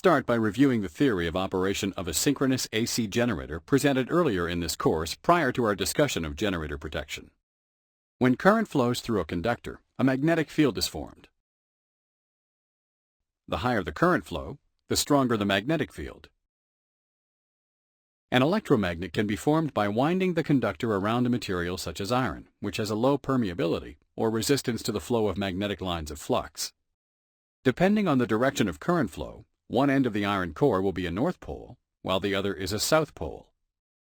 start by reviewing the theory of operation of a synchronous AC generator presented earlier in this course prior to our discussion of generator protection. When current flows through a conductor, a magnetic field is formed. The higher the current flow, the stronger the magnetic field. An electromagnet can be formed by winding the conductor around a material such as iron, which has a low permeability or resistance to the flow of magnetic lines of flux. Depending on the direction of current flow, one end of the iron core will be a north pole, while the other is a south pole.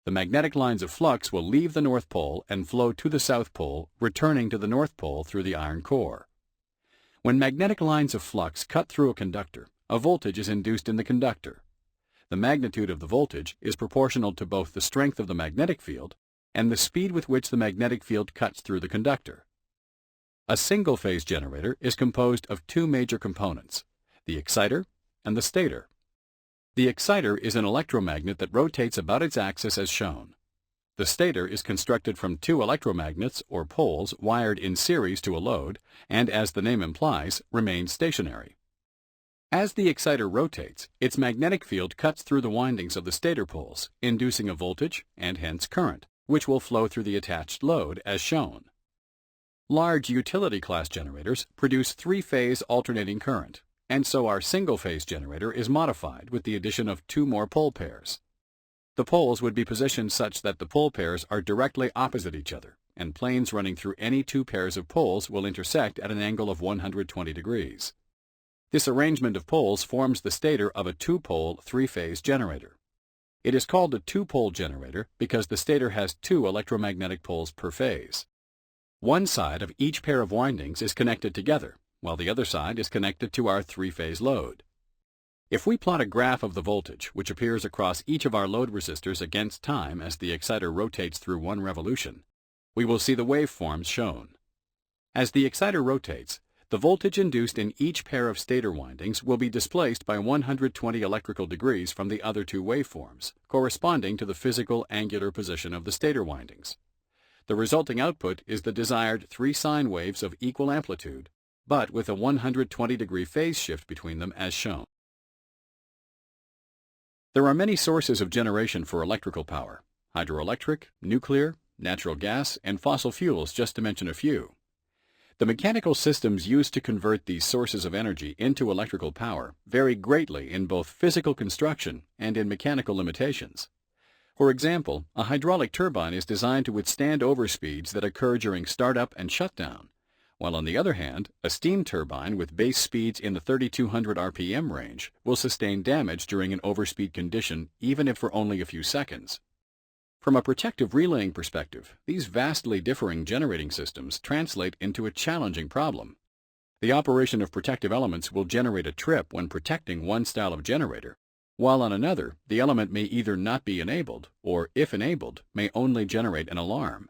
The magnetic lines of flux will leave the north pole and flow to the south pole, returning to the north pole through the iron core. When magnetic lines of flux cut through a conductor, a voltage is induced in the conductor. The magnitude of the voltage is proportional to both the strength of the magnetic field and the speed with which the magnetic field cuts through the conductor. A single-phase generator is composed of two major components, the exciter and the stator. The exciter is an electromagnet that rotates about its axis as shown. The stator is constructed from two electromagnets or poles wired in series to a load and, as the name implies, remains stationary. As the exciter rotates, its magnetic field cuts through the windings of the stator poles, inducing a voltage and hence current, which will flow through the attached load as shown. Large utility-class generators produce three-phase alternating current, and so our single-phase generator is modified with the addition of two more pole pairs. The poles would be positioned such that the pole pairs are directly opposite each other, and planes running through any two pairs of poles will intersect at an angle of 120 degrees. This arrangement of poles forms the stator of a two-pole, three-phase generator. It is called a two-pole generator because the stator has two electromagnetic poles per phase. One side of each pair of windings is connected together, while the other side is connected to our three-phase load. If we plot a graph of the voltage which appears across each of our load resistors against time as the exciter rotates through one revolution, we will see the waveforms shown. As the exciter rotates, the voltage induced in each pair of stator windings will be displaced by 120 electrical degrees from the other two waveforms, corresponding to the physical angular position of the stator windings. The resulting output is the desired three sine waves of equal amplitude, but with a 120-degree phase shift between them as shown. There are many sources of generation for electrical power: hydroelectric, nuclear, natural gas, and fossil fuels, just to mention a few. The mechanical systems used to convert these sources of energy into electrical power vary greatly in both physical construction and in mechanical limitations. For example, a hydraulic turbine is designed to withstand overspeeds that occur during startup and shutdown, while on the other hand, a steam turbine with base speeds in the 3200 RPM range will sustain damage during an overspeed condition even if for only a few seconds. From a protective relaying perspective, these vastly differing generating systems translate into a challenging problem. The operation of protective elements will generate a trip when protecting one style of generator, while on another, the element may either not be enabled, or if enabled, may only generate an alarm.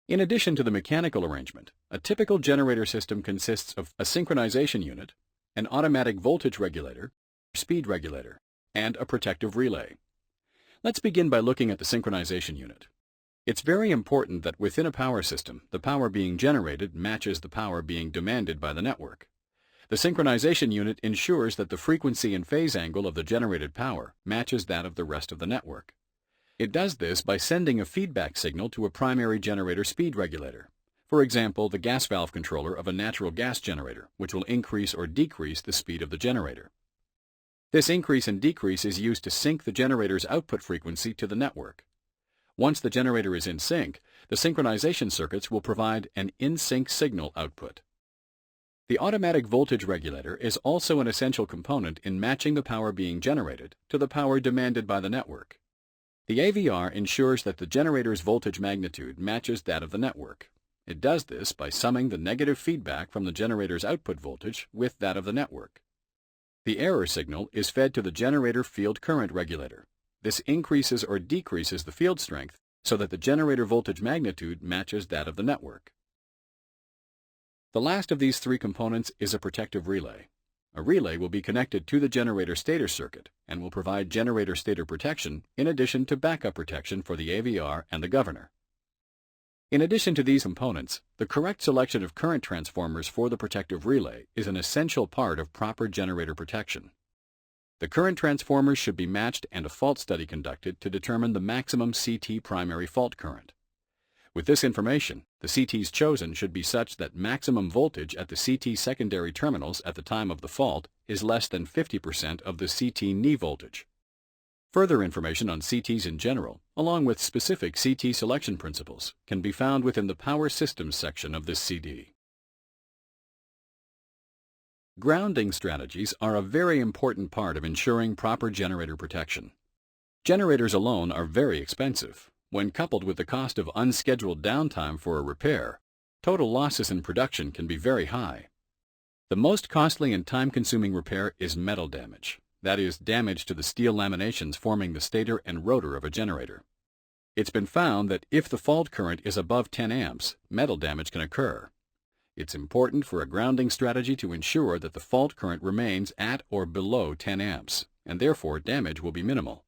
In addition to the mechanical arrangement, a typical generator system consists of a synchronization unit, an automatic voltage regulator, speed regulator, and a protective relay. Let's begin by looking at the synchronization unit. It's very important that within a power system, the power being generated matches the power being demanded by the network. The synchronization unit ensures that the frequency and phase angle of the generated power matches that of the rest of the network. It does this by sending a feedback signal to a primary generator speed regulator, for example, the gas valve controller of a natural gas generator, which will increase or decrease the speed of the generator. This increase and decrease is used to sync the generator's output frequency to the network. Once the generator is in sync, the synchronization circuits will provide an in-sync signal output. The automatic voltage regulator is also an essential component in matching the power being generated to the power demanded by the network. The AVR ensures that the generator's voltage magnitude matches that of the network. It does this by summing the negative feedback from the generator's output voltage with that of the network. The error signal is fed to the generator field current regulator. This increases or decreases the field strength so that the generator voltage magnitude matches that of the network. The last of these three components is a protective relay. A relay will be connected to the generator stator circuit and will provide generator stator protection in addition to backup protection for the AVR and the governor. In addition to these components, the correct selection of current transformers for the protective relay is an essential part of proper generator protection. The current transformers should be matched and a fault study conducted to determine the maximum CT primary fault current. With this information, the CTs chosen should be such that maximum voltage at the CT secondary terminals at the time of the fault is less than 50% of the CT knee voltage. Further information on CTs in general, along with specific CT selection principles, can be found within the Power Systems section of this CD. Grounding strategies are a very important part of ensuring proper generator protection. Generators alone are very expensive. When coupled with the cost of unscheduled downtime for a repair, total losses in production can be very high. The most costly and time-consuming repair is metal damage. That is, damage to the steel laminations forming the stator and rotor of a generator. It's been found that if the fault current is above 10 amps, metal damage can occur. It's important for a grounding strategy to ensure that the fault current remains at or below 10 amps, and therefore damage will be minimal.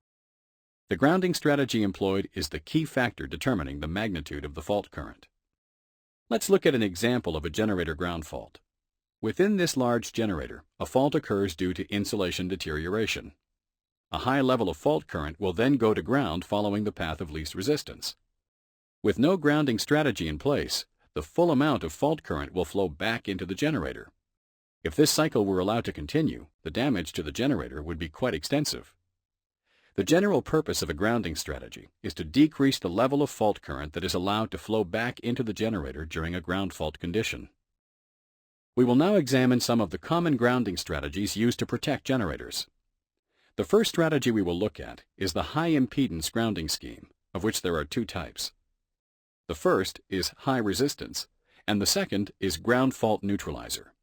The grounding strategy employed is the key factor determining the magnitude of the fault current. Let's look at an example of a generator ground fault. Within this large generator, a fault occurs due to insulation deterioration. A high level of fault current will then go to ground following the path of least resistance. With no grounding strategy in place, the full amount of fault current will flow back into the generator. If this cycle were allowed to continue, the damage to the generator would be quite extensive. The general purpose of a grounding strategy is to decrease the level of fault current that is allowed to flow back into the generator during a ground fault condition. We will now examine some of the common grounding strategies used to protect generators. The first strategy we will look at is the high impedance grounding scheme, of which there are two types. The first is high resistance, and the second is ground fault neutralizer.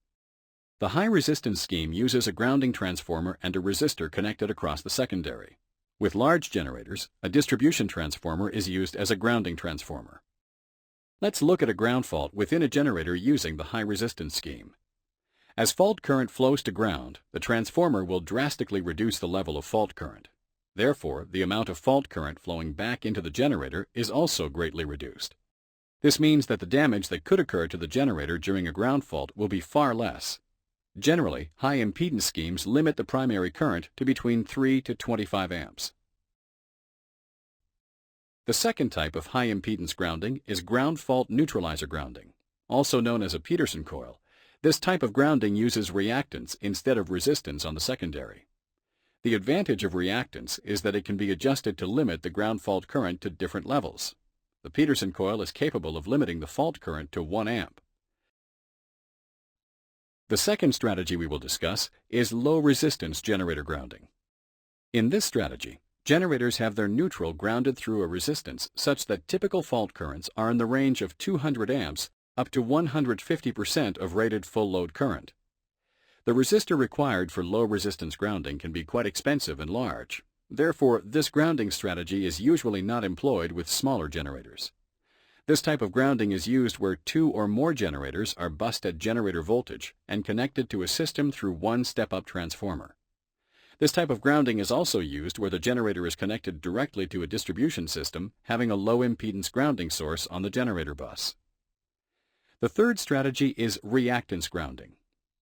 The high resistance scheme uses a grounding transformer and a resistor connected across the secondary. With large generators, a distribution transformer is used as a grounding transformer. Let's look at a ground fault within a generator using the high resistance scheme. As fault current flows to ground, the transformer will drastically reduce the level of fault current. Therefore, the amount of fault current flowing back into the generator is also greatly reduced. This means that the damage that could occur to the generator during a ground fault will be far less. Generally, high impedance schemes limit the primary current to between 3 to 25 amps. The second type of high impedance grounding is ground fault neutralizer grounding. Also known as a Peterson coil, this type of grounding uses reactance instead of resistance on the secondary. The advantage of reactance is that it can be adjusted to limit the ground fault current to different levels. The Peterson coil is capable of limiting the fault current to 1 amp. The second strategy we will discuss is low resistance generator grounding. In this strategy, generators have their neutral grounded through a resistance such that typical fault currents are in the range of 200 amps up to 150% of rated full load current. The resistor required for low resistance grounding can be quite expensive and large. Therefore, this grounding strategy is usually not employed with smaller generators. This type of grounding is used where 2 or more generators are bused at generator voltage and connected to a system through one step-up transformer. This type of grounding is also used where the generator is connected directly to a distribution system having a low impedance grounding source on the generator bus. The third strategy is reactance grounding.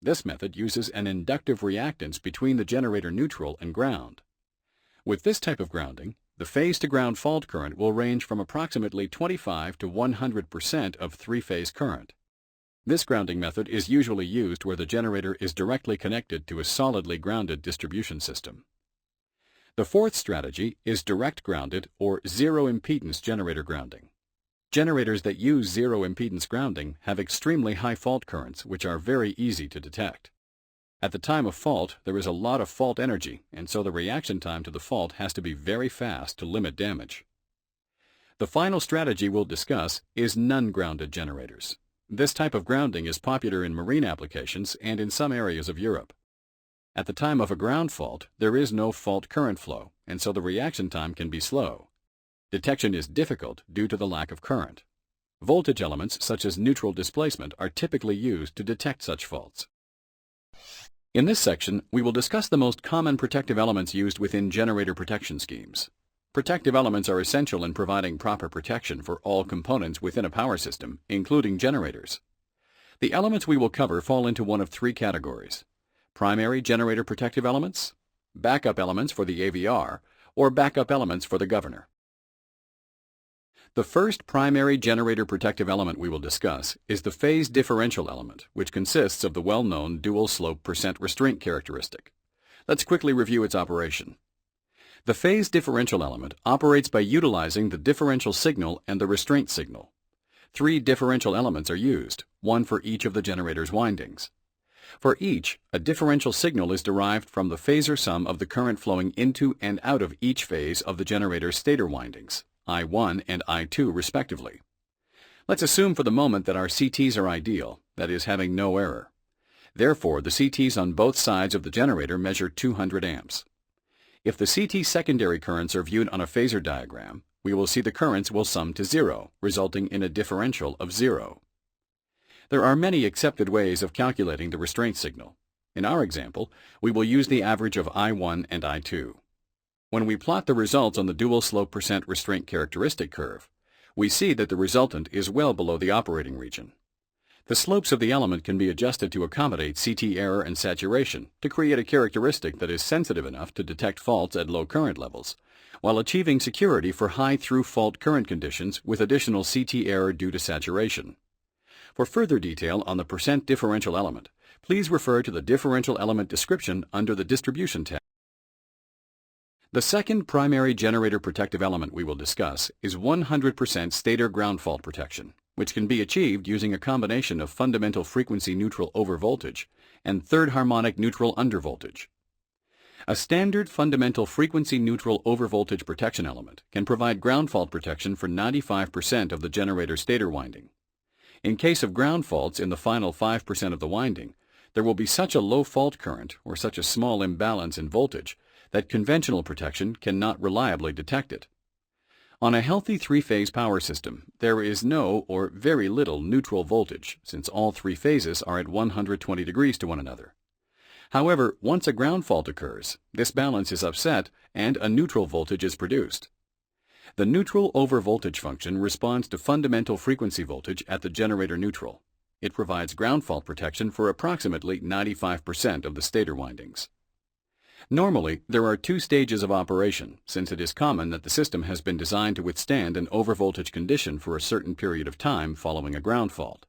This method uses an inductive reactance between the generator neutral and ground. With this type of grounding, the phase-to-ground fault current will range from approximately 25 to 100% of three-phase current. This grounding method is usually used where the generator is directly connected to a solidly grounded distribution system. The fourth strategy is direct grounded or zero impedance generator grounding. Generators that use zero impedance grounding have extremely high fault currents which are very easy to detect. At the time of fault, there is a lot of fault energy, and so the reaction time to the fault has to be very fast to limit damage. The final strategy we'll discuss is non-grounded generators. This type of grounding is popular in marine applications and in some areas of Europe. At the time of a ground fault, there is no fault current flow, and so the reaction time can be slow. Detection is difficult due to the lack of current. Voltage elements such as neutral displacement are typically used to detect such faults. In this section, we will discuss the most common protective elements used within generator protection schemes. Protective elements are essential in providing proper protection for all components within a power system, including generators. The elements we will cover fall into one of three categories: primary generator protective elements, backup elements for the AVR, or backup elements for the governor. The first primary generator protective element we will discuss is the phase differential element, which consists of the well-known dual slope percent restraint characteristic. Let's quickly review its operation. The phase differential element operates by utilizing the differential signal and the restraint signal. 3 differential elements are used, one for each of the generator's windings. For each, a differential signal is derived from the phasor sum of the current flowing into and out of each phase of the generator's stator windings, I1 and I2 respectively. Let's assume for the moment that our CTs are ideal, that is, having no error. Therefore, the CTs on both sides of the generator measure 200 amps. If the CT secondary currents are viewed on a phasor diagram, we will see the currents will sum to 0, resulting in a differential of 0. There are many accepted ways of calculating the restraint signal. In our example, we will use the average of I1 and I2. When we plot the results on the dual slope percent restraint characteristic curve, we see that the resultant is well below the operating region. The slopes of the element can be adjusted to accommodate CT error and saturation to create a characteristic that is sensitive enough to detect faults at low current levels, while achieving security for high through-fault current conditions with additional CT error due to saturation. For further detail on the percent differential element, please refer to the differential element description under the Distribution tab. The second primary generator protective element we will discuss is 100% stator ground fault protection, which can be achieved using a combination of fundamental frequency neutral overvoltage and third harmonic neutral undervoltage. A standard fundamental frequency neutral overvoltage protection element can provide ground fault protection for 95% of the generator stator winding. In case of ground faults in the final 5% of the winding, there will be such a low fault current or such a small imbalance in voltage that conventional protection cannot reliably detect it. On a healthy three-phase power system, there is no or very little neutral voltage since all 3 phases are at 120 degrees to one another. However, once a ground fault occurs, this balance is upset and a neutral voltage is produced. The neutral overvoltage function responds to fundamental frequency voltage at the generator neutral. It provides ground fault protection for approximately 95% of the stator windings. Normally, there are 2 stages of operation, since it is common that the system has been designed to withstand an overvoltage condition for a certain period of time following a ground fault.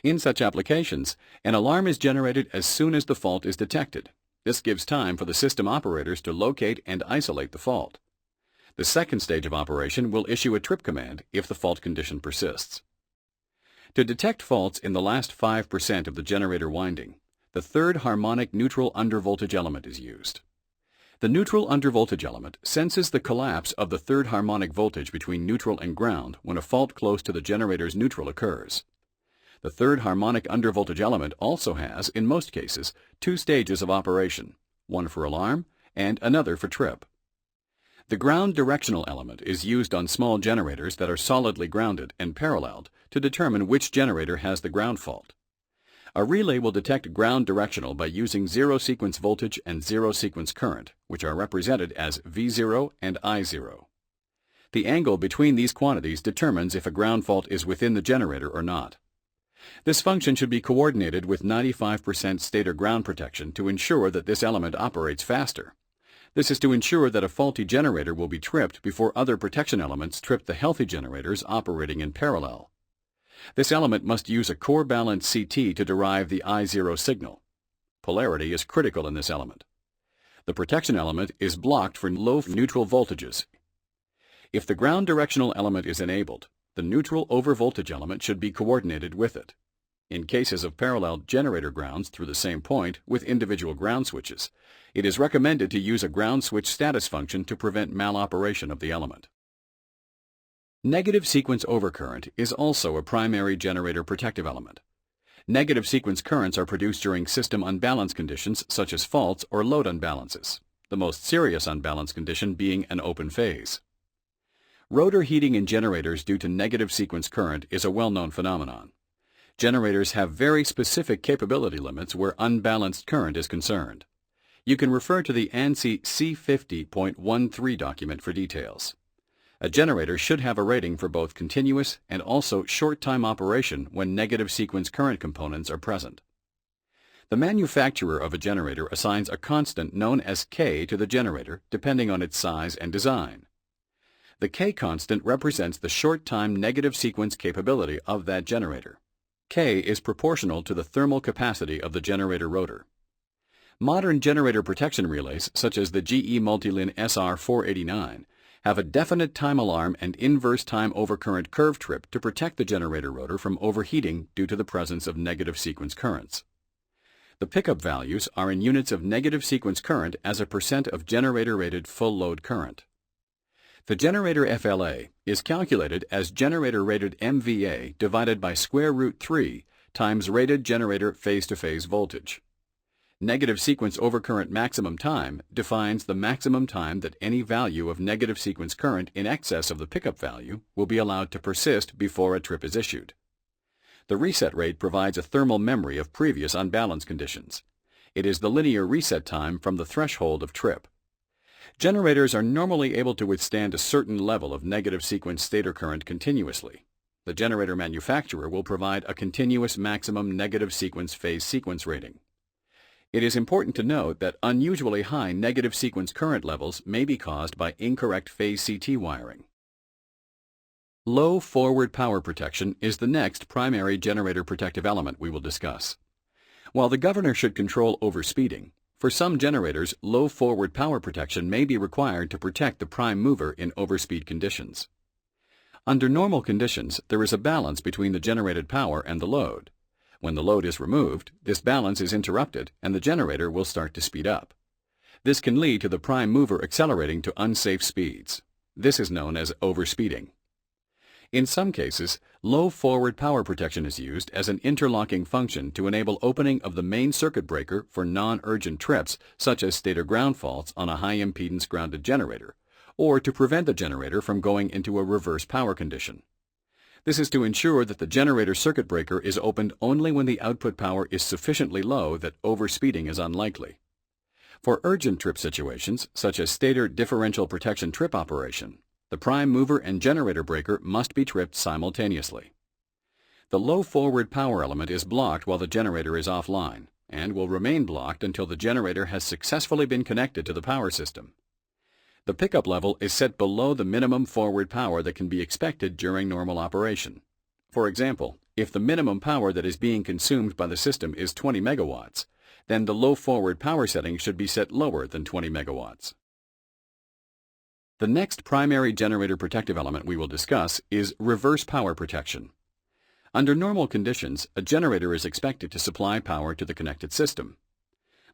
In such applications, an alarm is generated as soon as the fault is detected. This gives time for the system operators to locate and isolate the fault. The second stage of operation will issue a trip command if the fault condition persists. To detect faults in the last 5% of the generator winding, the third harmonic neutral undervoltage element is used. The neutral undervoltage element senses the collapse of the third harmonic voltage between neutral and ground when a fault close to the generator's neutral occurs. The third harmonic undervoltage element also has, in most cases, 2 stages of operation, one for alarm and another for trip. The ground directional element is used on small generators that are solidly grounded and paralleled to determine which generator has the ground fault. A relay will detect ground directional by using zero sequence voltage and zero sequence current, which are represented as V0 and I0. The angle between these quantities determines if a ground fault is within the generator or not. This function should be coordinated with 95% stator ground protection to ensure that this element operates faster. This is to ensure that a faulty generator will be tripped before other protection elements trip the healthy generators operating in parallel. This element must use a core balanced CT to derive the I0 signal. Polarity is critical in this element. The protection element is blocked for low neutral voltages. If the ground directional element is enabled, the neutral overvoltage element should be coordinated with it. In cases of parallel generator grounds through the same point with individual ground switches, it is recommended to use a ground switch status function to prevent maloperation of the element. Negative sequence overcurrent is also a primary generator protective element. Negative sequence currents are produced during system unbalance conditions such as faults or load unbalances, the most serious unbalance condition being an open phase. Rotor heating in generators due to negative sequence current is a well-known phenomenon. Generators have very specific capability limits where unbalanced current is concerned. You can refer to the ANSI C50.13 document for details. A generator should have a rating for both continuous and also short-time operation when negative sequence current components are present. The manufacturer of a generator assigns a constant known as K to the generator depending on its size and design. The K constant represents the short-time negative sequence capability of that generator. K is proportional to the thermal capacity of the generator rotor. Modern generator protection relays, such as the GE Multilin SR489, have a definite time alarm and inverse time overcurrent curve trip to protect the generator rotor from overheating due to the presence of negative sequence currents. The pickup values are in units of negative sequence current as a percent of generator-rated full load current. The generator FLA is calculated as generator-rated MVA divided by square root 3 times rated generator phase-to-phase voltage. Negative sequence overcurrent maximum time defines the maximum time that any value of negative sequence current in excess of the pickup value will be allowed to persist before a trip is issued. The reset rate provides a thermal memory of previous unbalanced conditions. It is the linear reset time from the threshold of trip. Generators are normally able to withstand a certain level of negative sequence stator current continuously. The generator manufacturer will provide a continuous maximum negative sequence phase sequence rating. It is important to note that unusually high negative sequence current levels may be caused by incorrect phase CT wiring. Low forward power protection is the next primary generator protective element we will discuss. While the governor should control overspeeding, for some generators, low forward power protection may be required to protect the prime mover in overspeed conditions. Under normal conditions, there is a balance between the generated power and the load. When the load is removed, this balance is interrupted and the generator will start to speed up. This can lead to the prime mover accelerating to unsafe speeds. This is known as overspeeding. In some cases, low forward power protection is used as an interlocking function to enable opening of the main circuit breaker for non-urgent trips such as stator ground faults on a high-impedance grounded generator, or to prevent the generator from going into a reverse power condition. This is to ensure that the generator circuit breaker is opened only when the output power is sufficiently low that overspeeding is unlikely. For urgent trip situations, such as stator differential protection trip operation, the prime mover and generator breaker must be tripped simultaneously. The low forward power element is blocked while the generator is offline, and will remain blocked until the generator has successfully been connected to the power system. The pickup level is set below the minimum forward power that can be expected during normal operation. For example, if the minimum power that is being consumed by the system is 20 megawatts, then the low forward power setting should be set lower than 20 megawatts. The next primary generator protective element we will discuss is reverse power protection. Under normal conditions, a generator is expected to supply power to the connected system.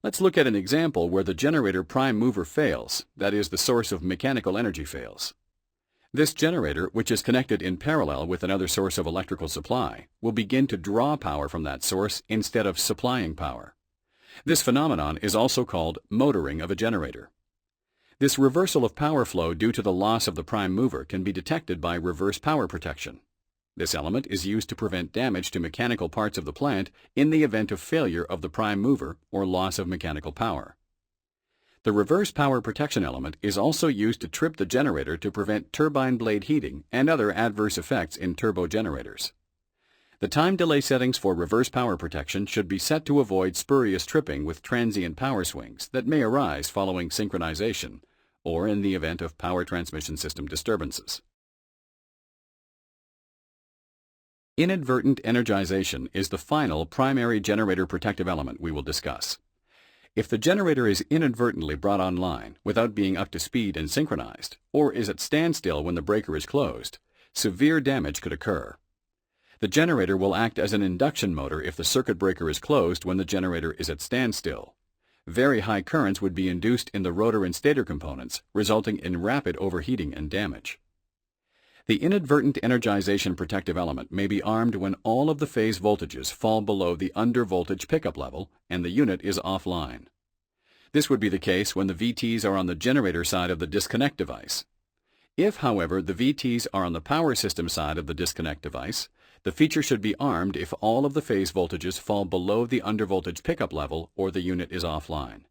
Let's look at an example where the generator prime mover fails, that is, the source of mechanical energy fails. This generator, which is connected in parallel with another source of electrical supply, will begin to draw power from that source instead of supplying power. This phenomenon is also called motoring of a generator. This reversal of power flow due to the loss of the prime mover can be detected by reverse power protection. This element is used to prevent damage to mechanical parts of the plant in the event of failure of the prime mover or loss of mechanical power. The reverse power protection element is also used to trip the generator to prevent turbine blade heating and other adverse effects in turbo generators. The time delay settings for reverse power protection should be set to avoid spurious tripping with transient power swings that may arise following synchronization or in the event of power transmission system disturbances. Inadvertent energization is the final primary generator protective element we will discuss. If the generator is inadvertently brought online without being up to speed and synchronized, or is at standstill when the breaker is closed, severe damage could occur. The generator will act as an induction motor if the circuit breaker is closed when the generator is at standstill. Very high currents would be induced in the rotor and stator components, resulting in rapid overheating and damage. The inadvertent energization protective element may be armed when all of the phase voltages fall below the under-voltage pickup level and the unit is offline. This would be the case when the VTs are on the generator side of the disconnect device. If, however, the VTs are on the power system side of the disconnect device, the feature should be armed if all of the phase voltages fall below the under-voltage pickup level or the unit is offline.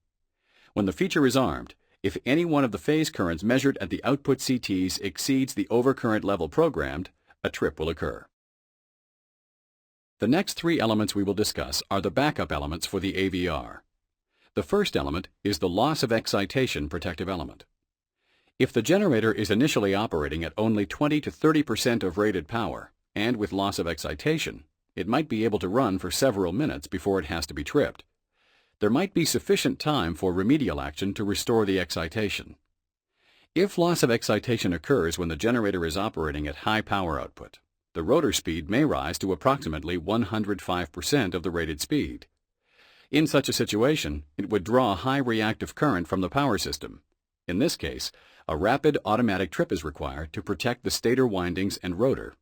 When the feature is armed, if any one of the phase currents measured at the output CTs exceeds the overcurrent level programmed, a trip will occur. The next three elements we will discuss are the backup elements for the AVR. The first element is the loss of excitation protective element. If the generator is initially operating at only 20 to 30% of rated power, and with loss of excitation, it might be able to run for several minutes before it has to be tripped. There might be sufficient time for remedial action to restore the excitation. If loss of excitation occurs when the generator is operating at high power output, the rotor speed may rise to approximately 105% of the rated speed. In such a situation, it would draw a high reactive current from the power system. In this case, a rapid automatic trip is required to protect the stator windings and rotor.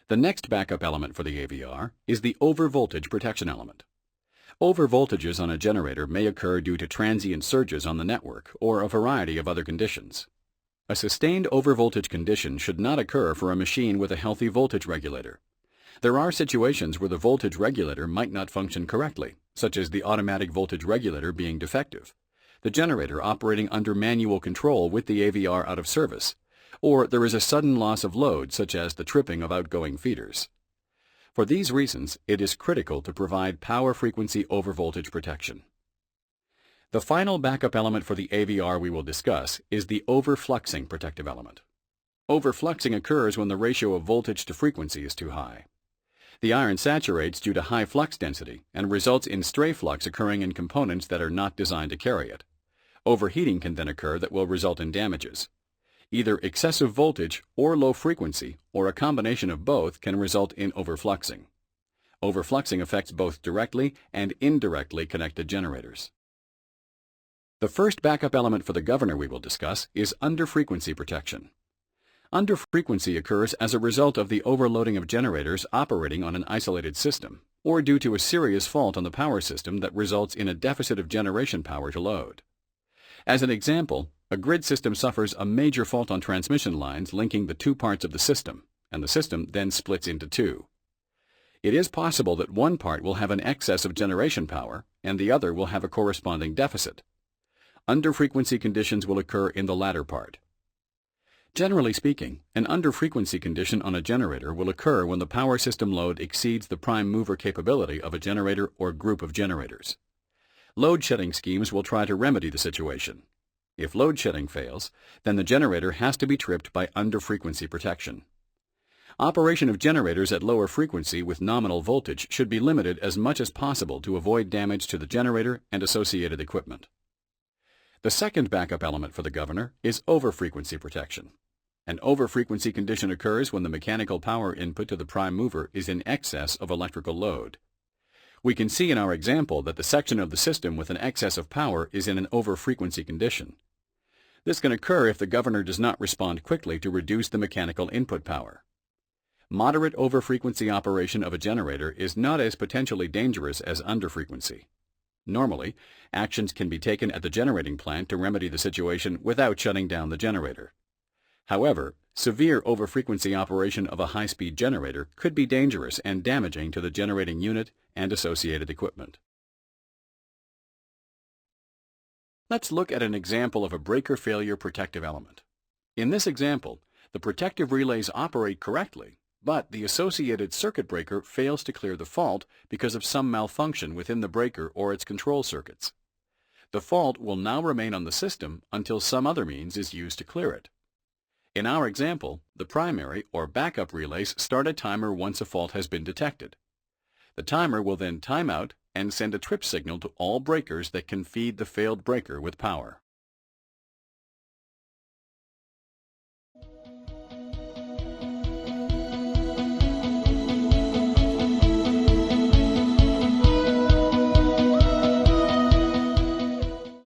The next backup element for the AVR is the overvoltage protection element. Overvoltages on a generator may occur due to transient surges on the network or a variety of other conditions. A sustained overvoltage condition should not occur for a machine with a healthy voltage regulator. There are situations where the voltage regulator might not function correctly, such as the automatic voltage regulator being defective, the generator operating under manual control with the AVR out of service, or there is a sudden loss of load such as the tripping of outgoing feeders. For these reasons, it is critical to provide power frequency overvoltage protection. The final backup element for the AVR we will discuss is the overfluxing protective element. Overfluxing occurs when the ratio of voltage to frequency is too high. The iron saturates due to high flux density and results in stray flux occurring in components that are not designed to carry it. Overheating can then occur that will result in damages. Either excessive voltage or low frequency, or a combination of both, can result in overfluxing. Overfluxing affects both directly and indirectly connected generators. The first backup element for the governor we will discuss is underfrequency protection. Underfrequency occurs as a result of the overloading of generators operating on an isolated system, or due to a serious fault on the power system that results in a deficit of generation power to load. As an example, a grid system suffers a major fault on transmission lines linking the two parts of the system, and the system then splits into two. It is possible that one part will have an excess of generation power, and the other will have a corresponding deficit. Underfrequency conditions will occur in the latter part. Generally speaking, an underfrequency condition on a generator will occur when the power system load exceeds the prime mover capability of a generator or group of generators. Load shedding schemes will try to remedy the situation. If load shedding fails, then the generator has to be tripped by underfrequency protection. Operation of generators at lower frequency with nominal voltage should be limited as much as possible to avoid damage to the generator and associated equipment. The second backup element for the governor is overfrequency protection. An overfrequency condition occurs when the mechanical power input to the prime mover is in excess of electrical load. We can see in our example that the section of the system with an excess of power is in an overfrequency condition. This can occur if the governor does not respond quickly to reduce the mechanical input power. Moderate overfrequency operation of a generator is not as potentially dangerous as underfrequency. Normally, actions can be taken at the generating plant to remedy the situation without shutting down the generator. However, severe overfrequency operation of a high-speed generator could be dangerous and damaging to the generating unit and associated equipment. Let's look at an example of a breaker failure protective element. In this example, the protective relays operate correctly, but the associated circuit breaker fails to clear the fault because of some malfunction within the breaker or its control circuits. The fault will now remain on the system until some other means is used to clear it. In our example, the primary or backup relays start a timer once a fault has been detected. The timer will then time out and send a trip signal to all breakers that can feed the failed breaker with power.